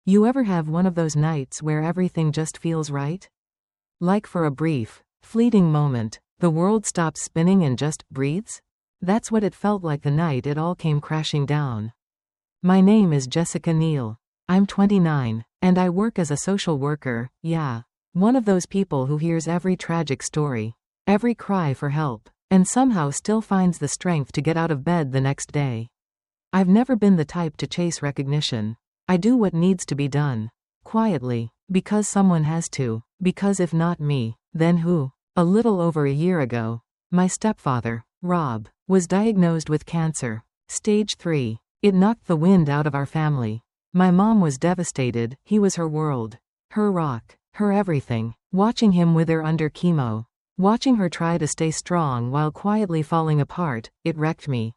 You ever have one of those nights where everything just feels right? Like for a brief, fleeting moment, the world stops spinning and just breathes? That's what it felt like the night it all came crashing down. My name is Jessica Neal. I'm 29, and I work as a social worker, yeah. One of those people who hears every tragic story, every cry for help, and somehow still finds the strength to get out of bed the next day. I've never been the type to chase recognition. I do what needs to be done. Quietly. Because someone has to. Because if not me, then who? A little over a year ago, my stepfather, Rob, was diagnosed with cancer. Stage 3. It knocked the wind out of our family. My mom was devastated. He was her world. Her rock. Her everything. Watching him wither under chemo. Watching her try to stay strong while quietly falling apart, it wrecked me.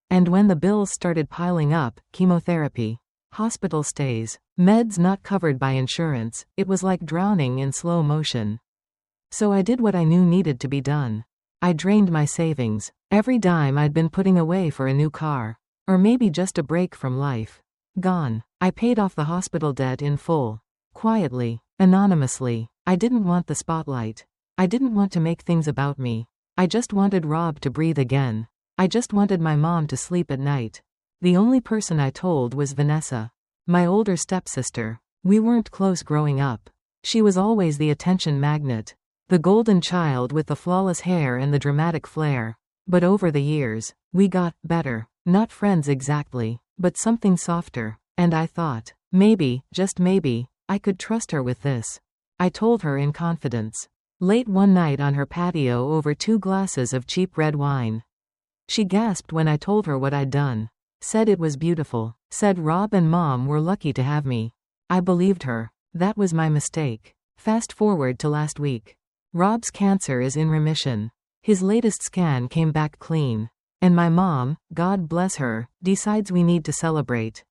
And when the bills started piling up, chemotherapy, hospital stays, meds not covered by insurance, it was like drowning in slow motion. So I did what I knew needed to be done. I drained my savings, every dime I'd been putting away for a new car. Or maybe just a break from life. Gone. I paid off the hospital debt in full. Quietly, anonymously. I didn't want the spotlight. I didn't want to make things about me. I just wanted Rob to breathe again. I just wanted my mom to sleep at night. The only person I told was Vanessa, my older stepsister. We weren't close growing up. She was always the attention magnet, the golden child with the flawless hair and the dramatic flair. But over the years, we got better. Not friends exactly, but something softer. And I thought, maybe, just maybe, I could trust her with this. I told her in confidence. Late one night on her patio over 2 glasses of cheap red wine. She gasped when I told her what I'd done. Said it was beautiful. Said Rob and Mom were lucky to have me. I believed her. That was my mistake. Fast forward to last week. Rob's cancer is in remission. His latest scan came back clean. And my mom, God bless her, decides we need to celebrate.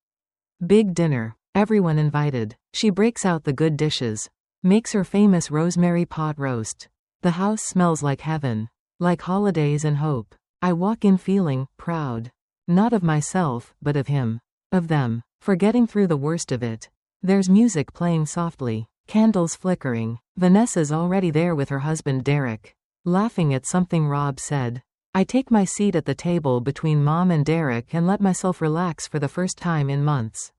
Big dinner. Everyone invited. She breaks out the good dishes. Makes her famous rosemary pot roast. The house smells like heaven. Like holidays and hope. I walk in feeling proud. Not of myself, but of him. Of them. For getting through the worst of it. There's music playing softly. Candles flickering. Vanessa's already there with her husband Derek. Laughing at something Rob said. I take my seat at the table between Mom and Derek and let myself relax for the first time in months.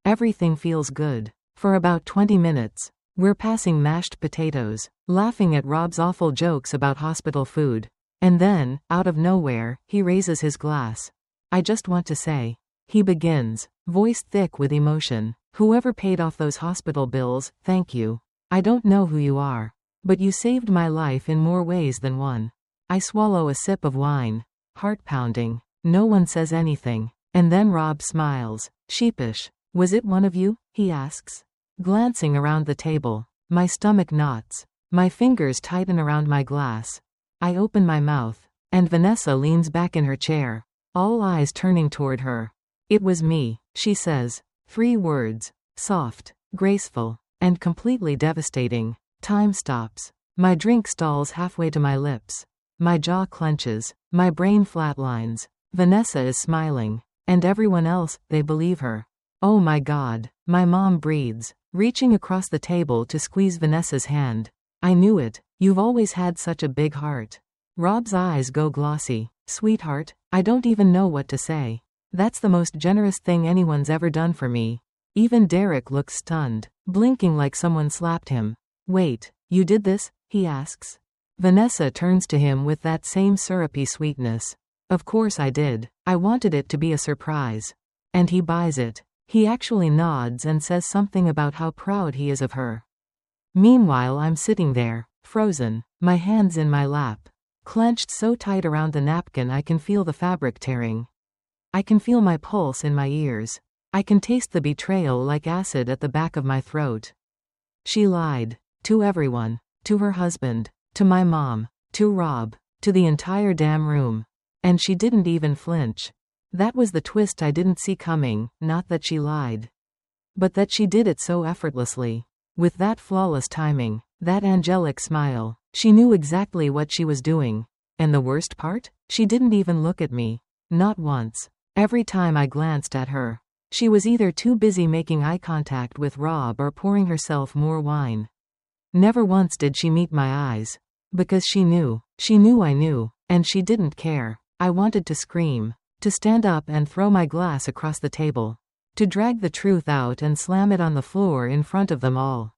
Everything feels good. For about 20 minutes. We're passing mashed potatoes, laughing at Rob's awful jokes about hospital food. And then, out of nowhere, he raises his glass. I just want to say. He begins, voice thick with emotion. Whoever paid off those hospital bills, thank you. I don't know who you are. But you saved my life in more ways than one. I swallow a sip of wine. Heart pounding. No one says anything. And then Rob smiles, sheepish. Was it one of you? He asks. Glancing around the table. My stomach knots. My fingers tighten around my glass. I open my mouth. And Vanessa leans back in her chair. All eyes turning toward her. It was me, she says. 3 words. Soft, graceful, and completely devastating. Time stops. My drink stalls halfway to my lips. My jaw clenches. My brain flatlines. Vanessa is smiling. And everyone else, they believe her. Oh my God. My mom breathes, reaching across the table to squeeze Vanessa's hand. I knew it. You've always had such a big heart. Rob's eyes go glossy. Sweetheart, I don't even know what to say. That's the most generous thing anyone's ever done for me. Even Derek looks stunned, blinking like someone slapped him. Wait, you did this? He asks. Vanessa turns to him with that same syrupy sweetness. Of course I did. I wanted it to be a surprise. And he buys it. He actually nods and says something about how proud he is of her. Meanwhile I'm sitting there, frozen, my hands in my lap. Clenched so tight around the napkin I can feel the fabric tearing. I can feel my pulse in my ears. I can taste the betrayal like acid at the back of my throat. She lied. To everyone. To her husband. To my mom. To Rob. To the entire damn room. And she didn't even flinch. That was the twist I didn't see coming, not that she lied. But that she did it so effortlessly. With that flawless timing. That angelic smile. She knew exactly what she was doing. And the worst part? She didn't even look at me. Not once. Every time I glanced at her. She was either too busy making eye contact with Rob or pouring herself more wine. Never once did she meet my eyes. Because she knew I knew, and she didn't care. I wanted to scream, to stand up and throw my glass across the table, to drag the truth out and slam it on the floor in front of them all.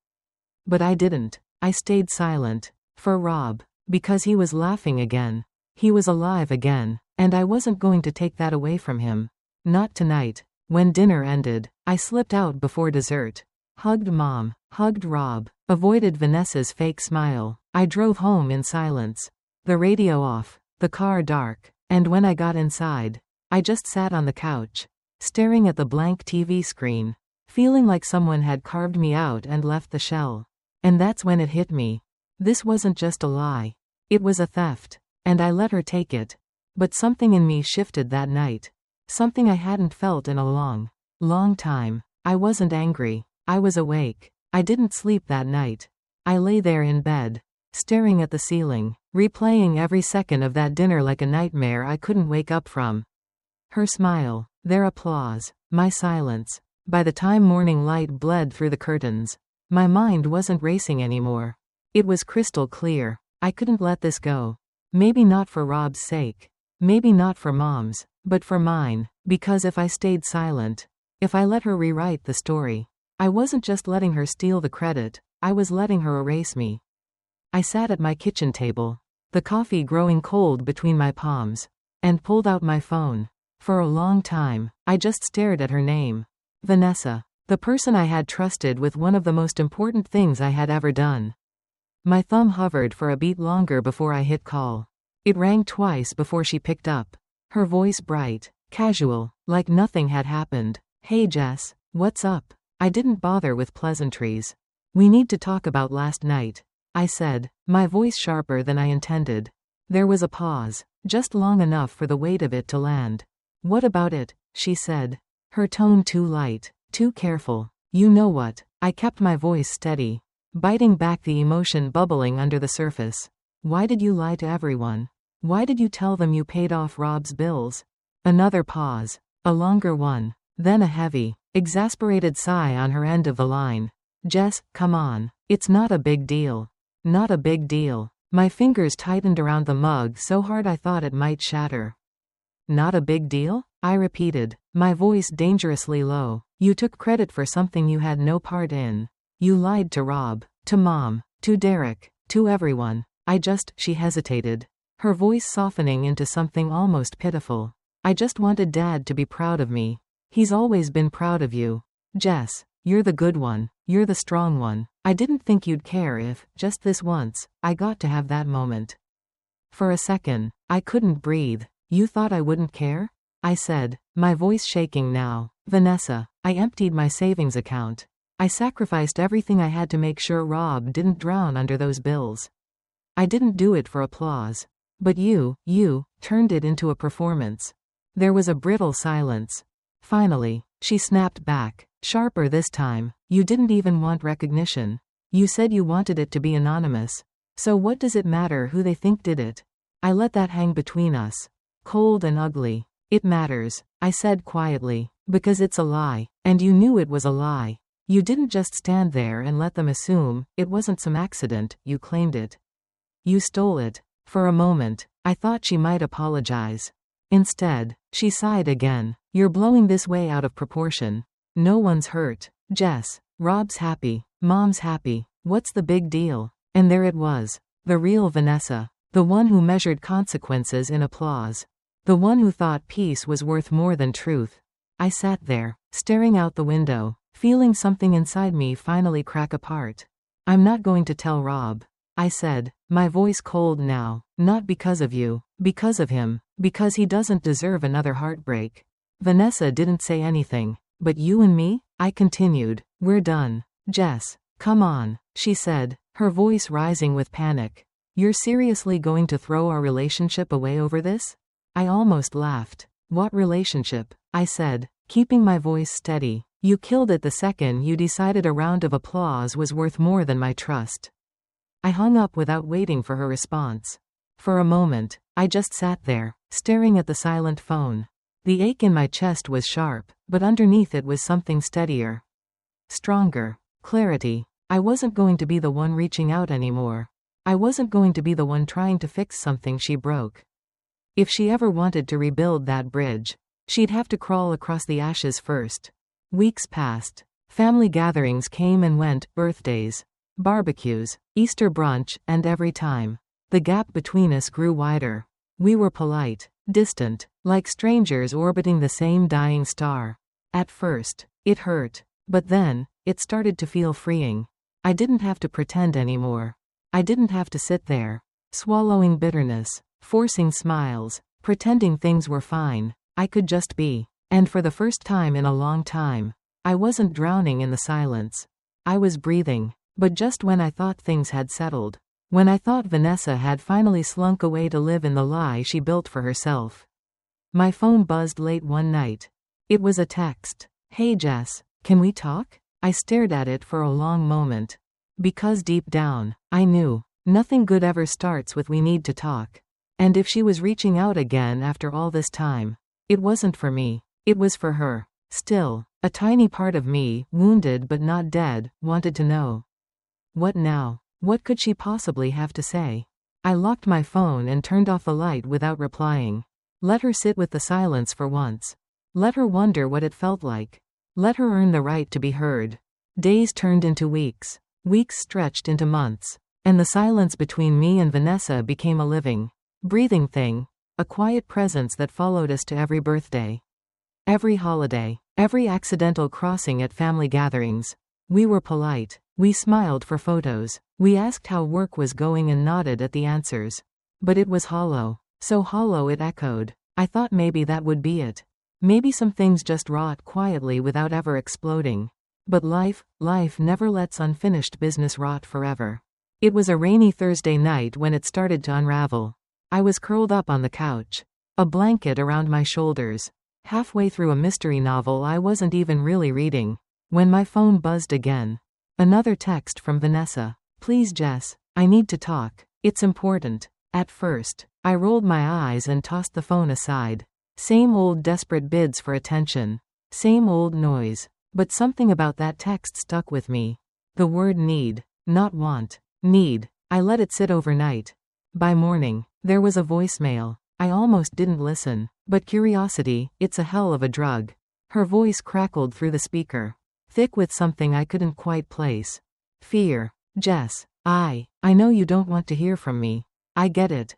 But I didn't. I stayed silent. For Rob. Because he was laughing again. He was alive again, and I wasn't going to take that away from him. Not tonight. When dinner ended, I slipped out before dessert. Hugged Mom, hugged Rob, avoided Vanessa's fake smile. I drove home in silence. The radio off, the car dark, and when I got inside, I just sat on the couch, staring at the blank TV screen, feeling like someone had carved me out and left the shell. And that's when it hit me. This wasn't just a lie. It was a theft, and I let her take it. But something in me shifted that night. Something I hadn't felt in a long, long time. I wasn't angry. I was awake. I didn't sleep that night. I lay there in bed, staring at the ceiling, replaying every second of that dinner like a nightmare I couldn't wake up from. Her smile, their applause, my silence. By the time morning light bled through the curtains, my mind wasn't racing anymore. It was crystal clear. I couldn't let this go. Maybe not for Rob's sake. Maybe not for Mom's, but for mine, because if I stayed silent, if I let her rewrite the story, I wasn't just letting her steal the credit, I was letting her erase me. I sat at my kitchen table, the coffee growing cold between my palms, and pulled out my phone. For a long time, I just stared at her name. Vanessa. The person I had trusted with one of the most important things I had ever done. My thumb hovered for a beat longer before I hit call. It rang twice before she picked up. Her voice bright, casual, like nothing had happened. Hey Jess, what's up? I didn't bother with pleasantries. We need to talk about last night, I said, my voice sharper than I intended. There was a pause, just long enough for the weight of it to land. What about it? She said, her tone too light, too careful. You know what? I kept my voice steady, biting back the emotion bubbling under the surface. Why did you lie to everyone? Why did you tell them you paid off Rob's bills? Another pause, a longer one, then a heavy, exasperated sigh on her end of the line. Jess, come on. It's not a big deal. Not a big deal. My fingers tightened around the mug so hard I thought it might shatter. Not a big deal? I repeated, my voice dangerously low. You took credit for something you had no part in. You lied to Rob, to Mom, to Derek, to everyone. She hesitated, her voice softening into something almost pitiful. I just wanted Dad to be proud of me. He's always been proud of you. Jess, you're the good one. You're the strong one. I didn't think you'd care if, just this once, I got to have that moment. For a second, I couldn't breathe. You thought I wouldn't care? I said, my voice shaking now. Vanessa, I emptied my savings account. I sacrificed everything I had to make sure Rob didn't drown under those bills. I didn't do it for applause. But you turned it into a performance. There was a brittle silence. Finally, she snapped back, sharper this time. You didn't even want recognition. You said you wanted it to be anonymous. So what does it matter who they think did it? I let that hang between us. Cold and ugly. It matters, I said quietly, because it's a lie, and you knew it was a lie. You didn't just stand there and let them assume it wasn't some accident, you claimed it. You stole it. For a moment, I thought she might apologize. Instead, she sighed again. You're blowing this way out of proportion. No one's hurt. Jess, Rob's happy. Mom's happy. What's the big deal? And there it was. The real Vanessa. The one who measured consequences in applause. The one who thought peace was worth more than truth. I sat there, staring out the window, feeling something inside me finally crack apart. I'm not going to tell Rob, I said, my voice cold now. Not because of you, because of him, because he doesn't deserve another heartbreak. Vanessa didn't say anything. But you and me? I continued. We're done. Jess, come on, she said, her voice rising with panic. You're seriously going to throw our relationship away over this? I almost laughed. What relationship? I said, keeping my voice steady. You killed it the second you decided a round of applause was worth more than my trust. I hung up without waiting for her response. For a moment, I just sat there, staring at the silent phone. The ache in my chest was sharp, but underneath it was something steadier. Stronger. Clarity. I wasn't going to be the one reaching out anymore. I wasn't going to be the one trying to fix something she broke. If she ever wanted to rebuild that bridge, she'd have to crawl across the ashes first. Weeks passed. Family gatherings came and went, birthdays, barbecues, Easter brunch, and every time, the gap between us grew wider. We were polite, distant, like strangers orbiting the same dying star. At first, it hurt. But then, it started to feel freeing. I didn't have to pretend anymore. I didn't have to sit there, swallowing bitterness, forcing smiles, pretending things were fine. I could just be. And for the first time in a long time, I wasn't drowning in the silence. I was breathing. But just when I thought things had settled. When I thought Vanessa had finally slunk away to live in the lie she built for herself. My phone buzzed late one night. It was a text. "Hey Jess, can we talk?" I stared at it for a long moment. Because deep down, I knew, nothing good ever starts with "we need to talk." And if she was reaching out again after all this time, it wasn't for me. It was for her. Still, a tiny part of me, wounded but not dead, wanted to know. What now? What could she possibly have to say? I locked my phone and turned off the light without replying. Let her sit with the silence for once. Let her wonder what it felt like. Let her earn the right to be heard. Days turned into weeks. Weeks stretched into months. And the silence between me and Vanessa became a living, breathing thing. A quiet presence that followed us to every birthday. Every holiday. Every accidental crossing at family gatherings. We were polite. We smiled for photos. We asked how work was going and nodded at the answers. But it was hollow. So hollow it echoed. I thought maybe that would be it. Maybe some things just rot quietly without ever exploding. But life never lets unfinished business rot forever. It was a rainy Thursday night when it started to unravel. I was curled up on the couch. A blanket around my shoulders. Halfway through a mystery novel I wasn't even really reading. When my phone buzzed again. Another text from Vanessa. "Please Jess, I need to talk. It's important." At first, I rolled my eyes and tossed the phone aside. Same old desperate bids for attention. Same old noise. But something about that text stuck with me. The word need. Not want. Need. I let it sit overnight. By morning, there was a voicemail. I almost didn't listen. But curiosity, it's a hell of a drug. Her voice crackled through the speaker. Thick with something I couldn't quite place. Fear. "Jess, I know you don't want to hear from me. I get it.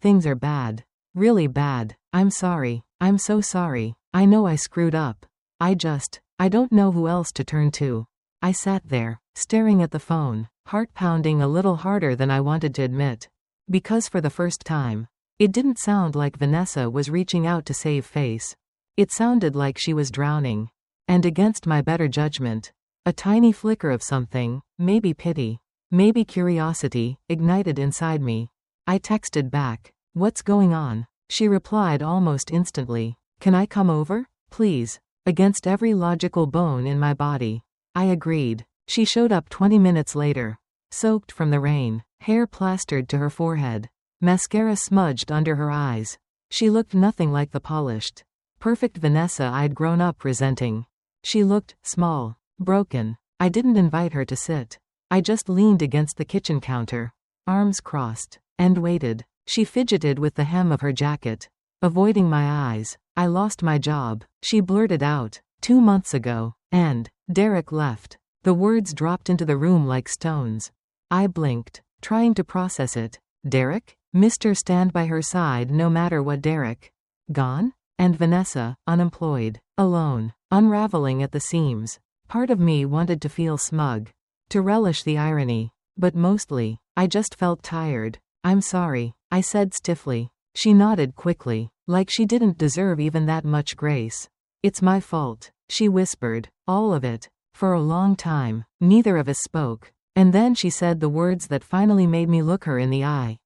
Things are bad. Really bad. I'm sorry. I'm so sorry. I know I screwed up. I don't know who else to turn to." I sat there, staring at the phone, heart pounding a little harder than I wanted to admit. Because for the first time, it didn't sound like Vanessa was reaching out to save face. It sounded like she was drowning. And against my better judgment, a tiny flicker of something, maybe pity, maybe curiosity, ignited inside me. I texted back, "What's going on?" She replied almost instantly, "Can I come over, please?" Against every logical bone in my body, I agreed. She showed up 20 minutes later, soaked from the rain, hair plastered to her forehead, mascara smudged under her eyes. She looked nothing like the polished, perfect Vanessa I'd grown up resenting. She looked small, broken. I didn't invite her to sit. I just leaned against the kitchen counter, arms crossed, and waited. She fidgeted with the hem of her jacket, avoiding my eyes. "I lost my job," she blurted out, 2 months ago, and Derek left. The words dropped into the room like stones. I blinked, trying to process it. Derek? Mr. Stand by her side no matter what. Derek? Gone? And Vanessa, unemployed, alone, unraveling at the seams. Part of me wanted to feel smug, to relish the irony. But mostly, I just felt tired. "I'm sorry," I said stiffly. She nodded quickly, like she didn't deserve even that much grace. "It's my fault," she whispered. "All of it." For a long time, neither of us spoke. And then she said the words that finally made me look her in the eye.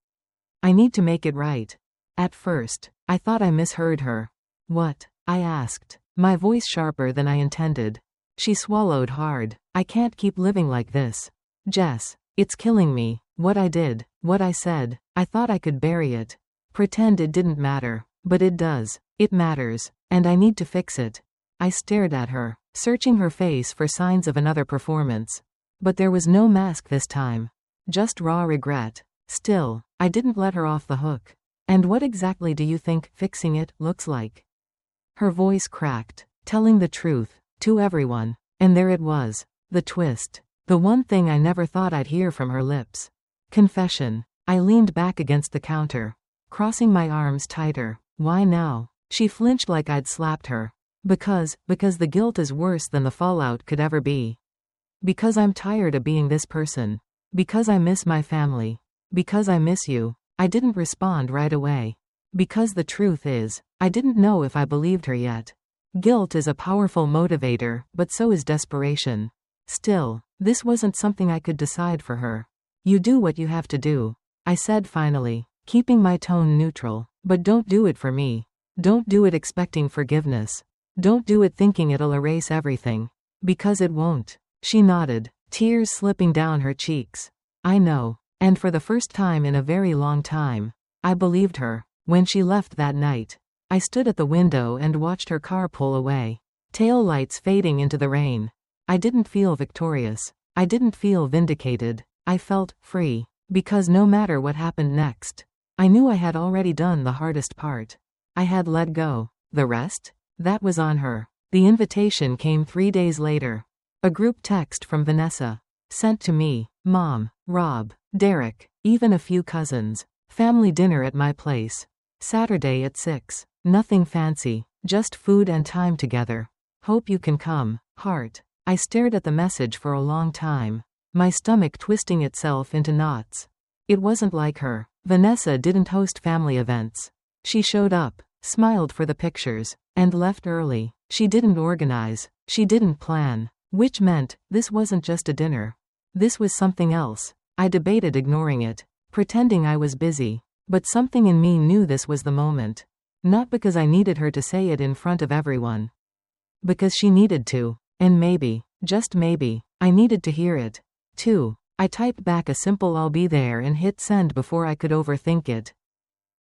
"I need to make it right." At first, I thought I misheard her. "What?" I asked, my voice sharper than I intended. She swallowed hard. "I can't keep living like this. Jess, it's killing me. What I did, what I said. I thought I could bury it. Pretend it didn't matter. But it does. It matters. And I need to fix it. I stared at her, searching her face for signs of another performance. But there was no mask this time. Just raw regret. Still, I didn't let her off the hook. And what exactly do you think fixing it looks like? Her voice cracked, telling the truth, to everyone. And there it was. The twist. The one thing I never thought I'd hear from her lips. Confession. I leaned back against the counter, crossing my arms tighter. Why now? She flinched like I'd slapped her. Because the guilt is worse than the fallout could ever be. Because I'm tired of being this person. Because I miss my family. Because I miss you. I didn't respond right away. Because the truth is, I didn't know if I believed her yet. Guilt is a powerful motivator, but so is desperation. Still, this wasn't something I could decide for her. You do what you have to do, I said finally, keeping my tone neutral. But don't do it for me. Don't do it expecting forgiveness. Don't do it thinking it'll erase everything. Because it won't. She nodded, tears slipping down her cheeks. I know. And for the first time in a very long time, I believed her. When she left that night, I stood at the window and watched her car pull away. Tail lights fading into the rain. I didn't feel victorious. I didn't feel vindicated. I felt free. Because no matter what happened next, I knew I had already done the hardest part. I had let go. The rest? That was on her. The invitation came 3 days later. A group text from Vanessa. Sent to me, Mom, Rob, Derek, even a few cousins. Family dinner at my place. Saturday at 6. Nothing fancy, just food and time together. Hope you can come, heart. I stared at the message for a long time, my stomach twisting itself into knots. It wasn't like her. Vanessa didn't host family events. She showed up, smiled for the pictures, and left early. She didn't organize. She didn't plan. Which meant, this wasn't just a dinner. This was something else. I debated ignoring it, pretending I was busy. But something in me knew this was the moment. Not because I needed her to say it in front of everyone. Because she needed to. And maybe, just maybe, I needed to hear it, too. I typed back a simple "I'll be there" and hit send before I could overthink it.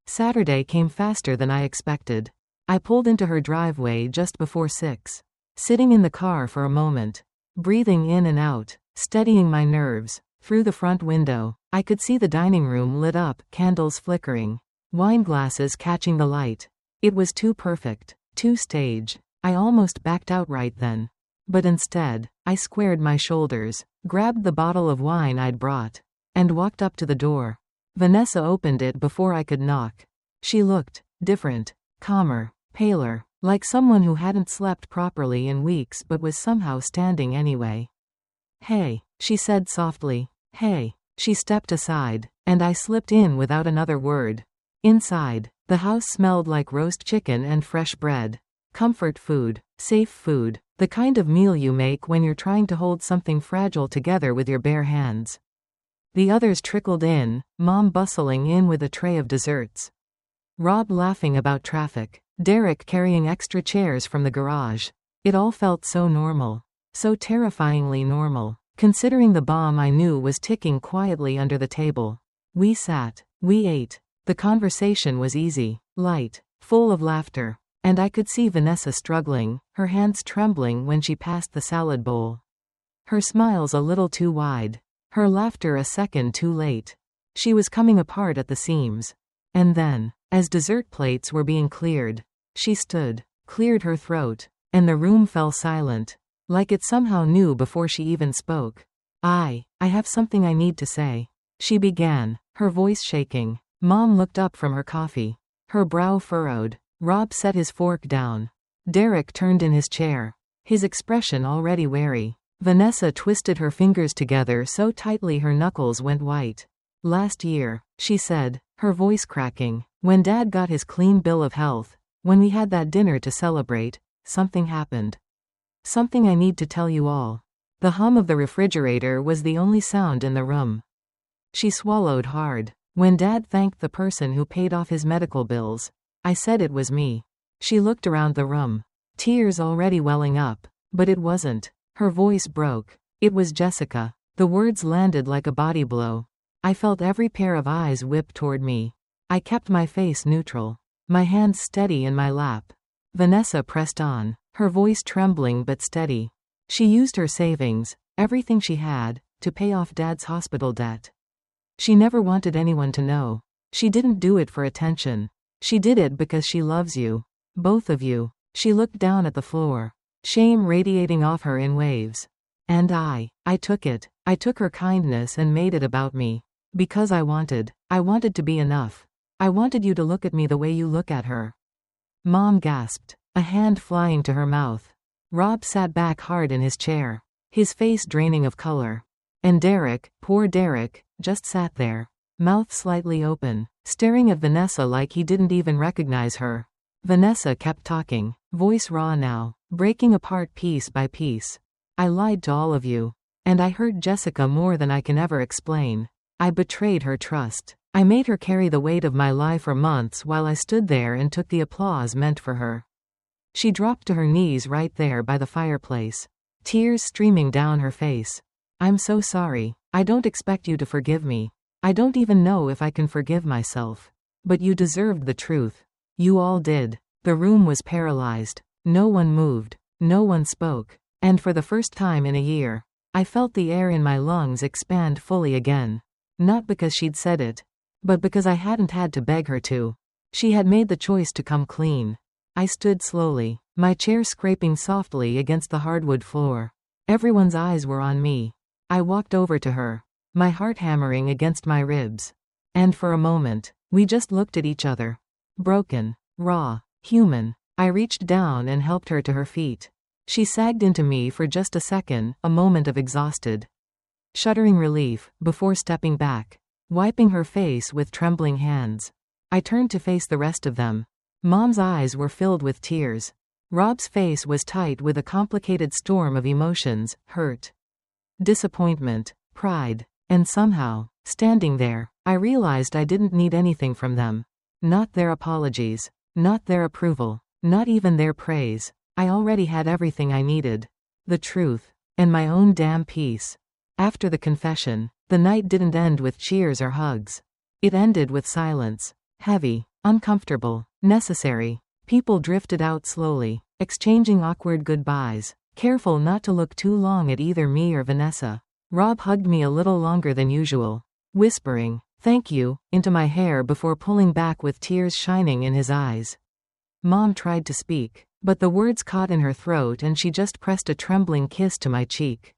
Saturday came faster than I expected. I pulled into her driveway just before 6. Sitting in the car for a moment, breathing in and out, steadying my nerves. Through the front window, I could see the dining room lit up, candles flickering, wine glasses catching the light. It was too perfect, too staged. I almost backed out right then. But instead, I squared my shoulders, grabbed the bottle of wine I'd brought, and walked up to the door. Vanessa opened it before I could knock. She looked different, calmer, paler, like someone who hadn't slept properly in weeks but was somehow standing anyway. Hey, she said softly. Hey. She stepped aside, and I slipped in without another word. Inside, the house smelled like roast chicken and fresh bread. Comfort food, safe food, the kind of meal you make when you're trying to hold something fragile together with your bare hands. The others trickled in, Mom bustling in with a tray of desserts. Rob laughing about traffic, Derek carrying extra chairs from the garage. It all felt so normal. So terrifyingly normal, considering the bomb I knew was ticking quietly under the table. We sat, we ate. The conversation was easy, light, full of laughter. And I could see Vanessa struggling, her hands trembling when she passed the salad bowl. Her smiles a little too wide. Her laughter a second too late. She was coming apart at the seams. And then, as dessert plates were being cleared, she stood, cleared her throat, and the room fell silent. Like it somehow knew before she even spoke. I have something I need to say. She began, her voice shaking. Mom looked up from her coffee. Her brow furrowed. Rob set his fork down. Derek turned in his chair, his expression already wary. Vanessa twisted her fingers together so tightly her knuckles went white. Last year, she said, her voice cracking, when Dad got his clean bill of health, when we had that dinner to celebrate, something happened. Something I need to tell you all. The hum of the refrigerator was the only sound in the room. She swallowed hard. When Dad thanked the person who paid off his medical bills, I said it was me. She looked around the room, tears already welling up, but it wasn't. Her voice broke. It was Jessica. The words landed like a body blow. I felt every pair of eyes whip toward me. I kept my face neutral, my hands steady in my lap. Vanessa pressed on, her voice trembling but steady. She used her savings, everything she had, to pay off Dad's hospital debt. She never wanted anyone to know. She didn't do it for attention. She did it because she loves you. Both of you. She looked down at the floor, shame radiating off her in waves. And I took it. I took her kindness and made it about me. Because I wanted to be enough. I wanted you to look at me the way you look at her. Mom gasped, a hand flying to her mouth. Rob sat back hard in his chair, his face draining of color. And Derek, poor Derek, just sat there, mouth slightly open, staring at Vanessa like he didn't even recognize her. Vanessa kept talking, voice raw now, breaking apart piece by piece. I lied to all of you. And I hurt Jessica more than I can ever explain. I betrayed her trust. I made her carry the weight of my lie for months while I stood there and took the applause meant for her. She dropped to her knees right there by the fireplace, tears streaming down her face. I'm so sorry. I don't expect you to forgive me. I don't even know if I can forgive myself. But you deserved the truth. You all did. The room was paralyzed. No one moved. No one spoke. And for the first time in a year, I felt the air in my lungs expand fully again. Not because she'd said it, but because I hadn't had to beg her to. She had made the choice to come clean. I stood slowly, my chair scraping softly against the hardwood floor. Everyone's eyes were on me. I walked over to her, my heart hammering against my ribs. And for a moment, we just looked at each other. Broken, raw, human. I reached down and helped her to her feet. She sagged into me for just a second, a moment of exhausted, shuddering relief, before stepping back, wiping her face with trembling hands. I turned to face the rest of them. Mom's eyes were filled with tears. Rob's face was tight with a complicated storm of emotions, hurt, disappointment, pride, and somehow, standing there, I realized I didn't need anything from them. Not their apologies, not their approval, not even their praise. I already had everything I needed. The truth. And my own damn peace. After the confession, the night didn't end with cheers or hugs. It ended with silence. Heavy, uncomfortable, necessary. People drifted out slowly, exchanging awkward goodbyes, careful not to look too long at either me or Vanessa. Rob hugged me a little longer than usual, whispering, "Thank you," into my hair before pulling back with tears shining in his eyes. Mom tried to speak, but the words caught in her throat and she just pressed a trembling kiss to my cheek.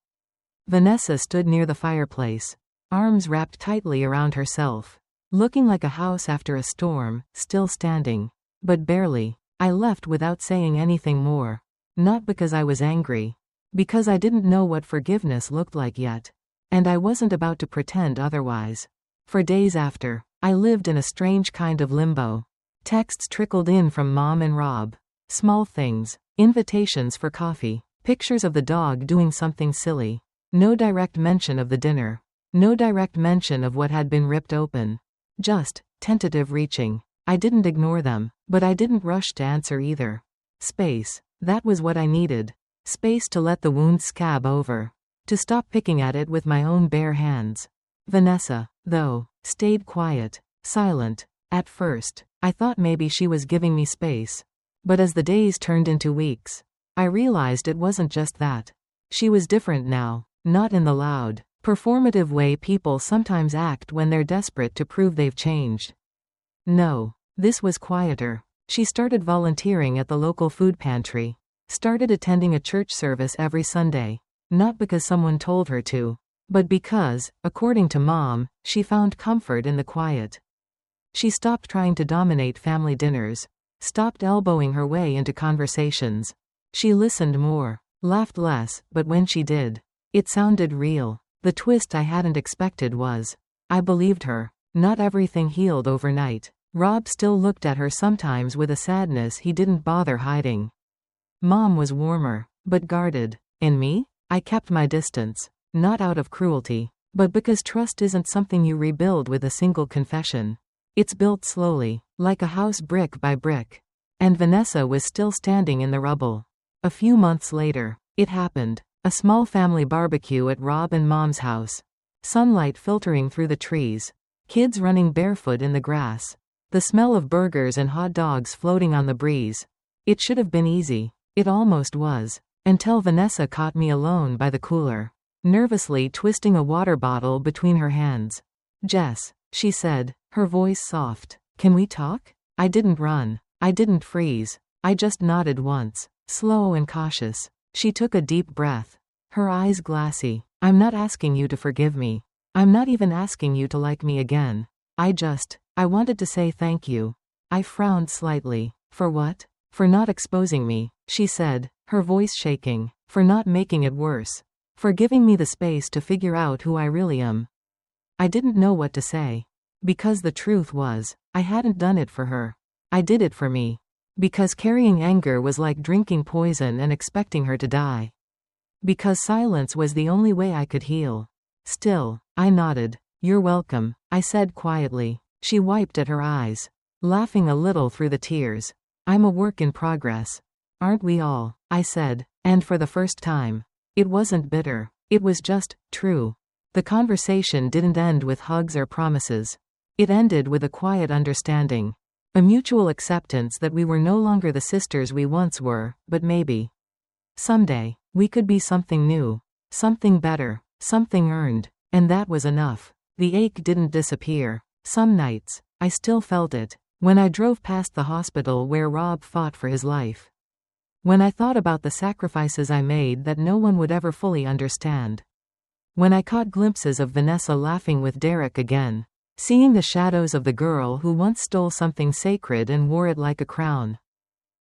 Vanessa stood near the fireplace, arms wrapped tightly around herself, looking like a house after a storm, still standing. But barely. I left without saying anything more. Not because I was angry. Because I didn't know what forgiveness looked like yet. And I wasn't about to pretend otherwise. For days after, I lived in a strange kind of limbo. Texts trickled in from Mom and Rob. Small things, invitations for coffee, pictures of the dog doing something silly. No direct mention of the dinner. No direct mention of what had been ripped open. Just tentative reaching. I didn't ignore them, but I didn't rush to answer either. Space. That was what I needed. Space to let the wound scab over. To stop picking at it with my own bare hands. Vanessa, though, stayed quiet, silent. At first, I thought maybe she was giving me space. But as the days turned into weeks, I realized it wasn't just that. She was different now, not in the loud, performative way people sometimes act when they're desperate to prove they've changed. No, this was quieter. She started volunteering at the local food pantry, started attending a church service every Sunday, not because someone told her to, but because, according to Mom, she found comfort in the quiet. She stopped trying to dominate family dinners, stopped elbowing her way into conversations. She listened more, laughed less, but when she did, it sounded real. The twist I hadn't expected was, I believed her. Not everything healed overnight. Rob still looked at her sometimes with a sadness he didn't bother hiding. Mom was warmer, but guarded. And me? I kept my distance. Not out of cruelty, but because trust isn't something you rebuild with a single confession. It's built slowly, like a house brick by brick. And Vanessa was still standing in the rubble. A few months later, it happened. A small family barbecue at Rob and Mom's house. Sunlight filtering through the trees. Kids running barefoot in the grass. The smell of burgers and hot dogs floating on the breeze. It should have been easy. It almost was. Until Vanessa caught me alone by the cooler, nervously twisting a water bottle between her hands. "Jess," she said, her voice soft. "Can we talk?" I didn't run. I didn't freeze. I just nodded once, slow and cautious. She took a deep breath, her eyes glassy. "I'm not asking you to forgive me. I'm not even asking you to like me again. I wanted to say thank you." I frowned slightly. "For what?" "For not exposing me," she said, her voice shaking. "For not making it worse. For giving me the space to figure out who I really am." I didn't know what to say. Because the truth was, I hadn't done it for her. I did it for me. Because carrying anger was like drinking poison and expecting her to die. Because silence was the only way I could heal. Still, I nodded. "You're welcome," I said quietly. She wiped at her eyes, laughing a little through the tears. "I'm a work in progress. Aren't we all?" I said, and for the first time, it wasn't bitter. It was just true. The conversation didn't end with hugs or promises. It ended with a quiet understanding. A mutual acceptance that we were no longer the sisters we once were, but maybe someday, we could be something new. Something better. Something earned. And that was enough. The ache didn't disappear. Some nights, I still felt it. When I drove past the hospital where Rob fought for his life. When I thought about the sacrifices I made that no one would ever fully understand. When I caught glimpses of Vanessa laughing with Derek again. Seeing the shadows of the girl who once stole something sacred and wore it like a crown.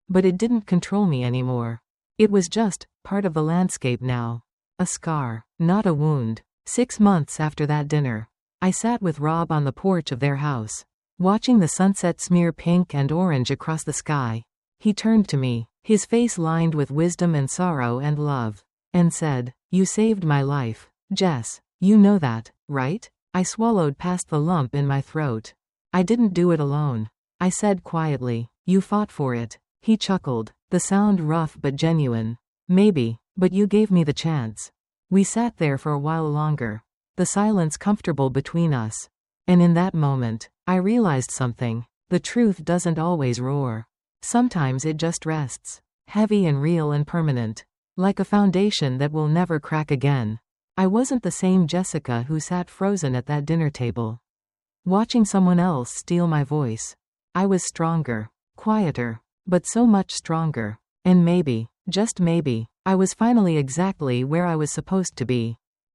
But it didn't control me anymore. It was just part of the landscape now. A scar, not a wound. 6 months after that dinner, I sat with Rob on the porch of their house, watching the sunset smear pink and orange across the sky. He turned to me, his face lined with wisdom and sorrow and love, and said, "You saved my life, Jess. You know that, right?" I swallowed past the lump in my throat. "I didn't do it alone," I said quietly. "You fought for it." He chuckled, the sound rough but genuine. "Maybe, but you gave me the chance." We sat there for a while longer, the silence comfortable between us. And in that moment, I realized something. The truth doesn't always roar. Sometimes it just rests, heavy and real and permanent, like a foundation that will never crack again. I wasn't the same Jessica who sat frozen at that dinner table, watching someone else steal my voice. I was stronger, quieter, but so much stronger. And maybe, just maybe, I was finally exactly where I was supposed to be.